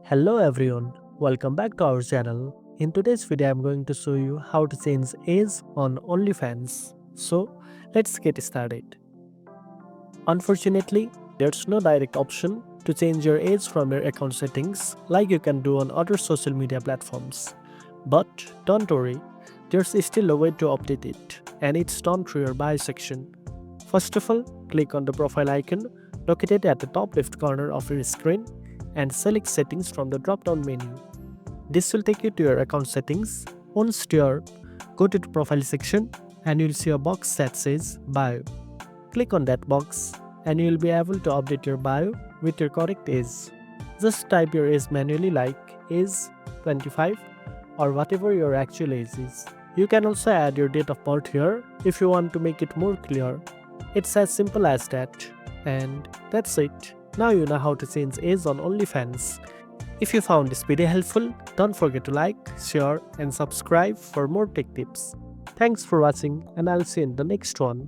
Hello everyone, welcome back to our channel. In today's video I'm going to show you how to change age on OnlyFans. So let's get started. Unfortunately, there's no direct option to change your age from your account settings like you can do on other social media platforms. But don't worry, there's still a way to update it, and it's done through your bio section. First of all, click on the profile icon located at the top left corner of your screen and select settings from the drop down menu. This will take you to your account settings. Once there, go to the profile section and you'll see a box that says bio. Click on that box and you'll be able to update your bio with your correct age. Just type your age manually like age 25 or whatever your actual age is. You can also add your date of birth here if you want to make it more clear. It's as simple as that. And that's it. Now you know how to change age on OnlyFans. If you found this video helpful, don't forget to like, share and subscribe for more tech tips. Thanks for watching and I'll see you in the next one.